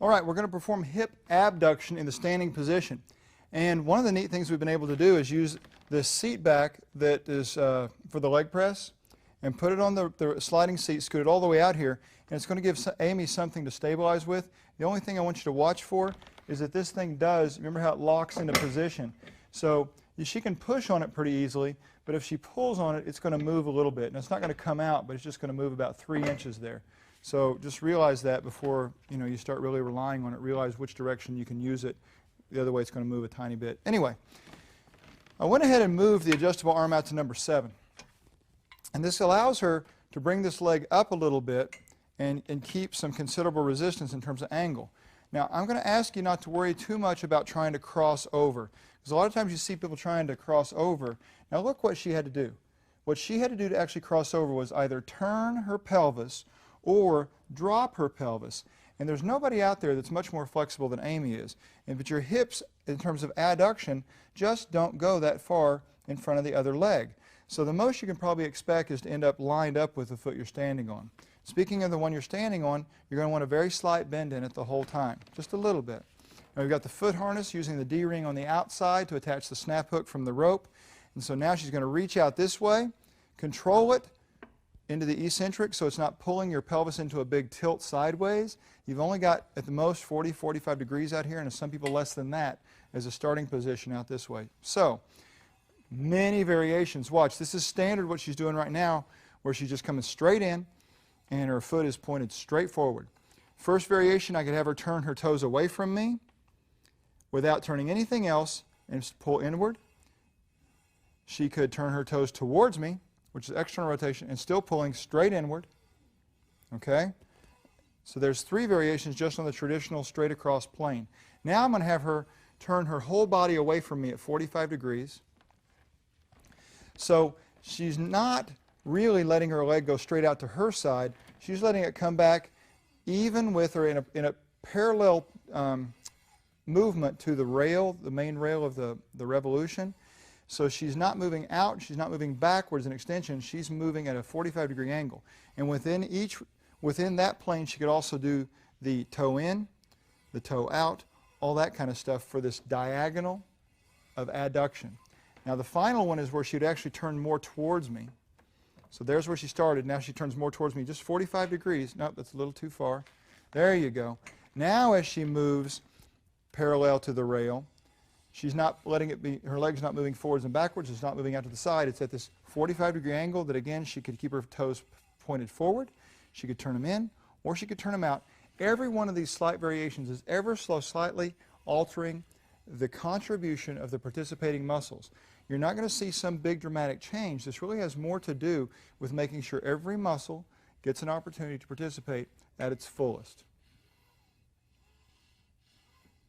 All right, we're going to perform hip abduction in the standing position. And one of the neat things we've been able to do is use this seat back that is for the leg press and put it on the sliding seat, scoot it all the way out here, and it's going to give Amy something to stabilize with. The only thing I want you to watch for is that this thing does, remember how it locks into position. So she can push on it pretty easily, but if she pulls on it, it's going to move a little bit. And it's not going to come out, but it's just going to move about 3 inches there. So just realize that before you start really relying on it. Realize which direction you can use it. The other way it's going to move a tiny bit. Anyway, I went ahead and moved the adjustable arm out to number 7. And this allows her to bring this leg up a little bit and keep some considerable resistance in terms of angle. Now, I'm going to ask you not to worry too much about trying to cross over. Because a lot of times you see people trying to cross over. Now look what she had to do. What she had to do to actually cross over was either turn her pelvis or drop her pelvis. And there's nobody out there that's much more flexible than Amy is. But your hips, in terms of adduction, just don't go that far in front of the other leg. So the most you can probably expect is to end up lined up with the foot you're standing on. Speaking of the one you're standing on, you're going to want a very slight bend in it the whole time, just a little bit. Now we've got the foot harness using the D-ring on the outside to attach the snap hook from the rope. And so now she's going to reach out this way, control it into the eccentric so it's not pulling your pelvis into a big tilt sideways. You've only got at the most 40, 45 degrees out here, and some people less than that as a starting position out this way. So many variations. Watch, this is standard what she's doing right now, where she's just coming straight in and her foot is pointed straight forward. First variation, I could have her turn her toes away from me without turning anything else and just pull inward. She could turn her toes towards me, which is external rotation, and still pulling straight inward. Okay? So there's 3 variations just on the traditional straight across plane. Now I'm going to have her turn her whole body away from me at 45 degrees. So she's not really letting her leg go straight out to her side. She's letting it come back even with her in a parallel movement to the rail, the main rail of the revolution. So she's not moving out, she's not moving backwards in extension, she's moving at a 45-degree angle. And within that plane, she could also do the toe in, the toe out, all that kind of stuff for this diagonal of adduction. Now the final one is where she'd actually turn more towards me. So there's where she started. Now she turns more towards me, just 45 degrees. Nope, that's a little too far. There you go. Now as she moves parallel to the rail, she's not letting it be, her leg's not moving forwards and backwards, it's not moving out to the side. It's at this 45-degree angle that, again, she could keep her toes pointed forward, she could turn them in, or she could turn them out. Every one of these slight variations is ever so slightly altering the contribution of the participating muscles. You're not going to see some big dramatic change. This really has more to do with making sure every muscle gets an opportunity to participate at its fullest.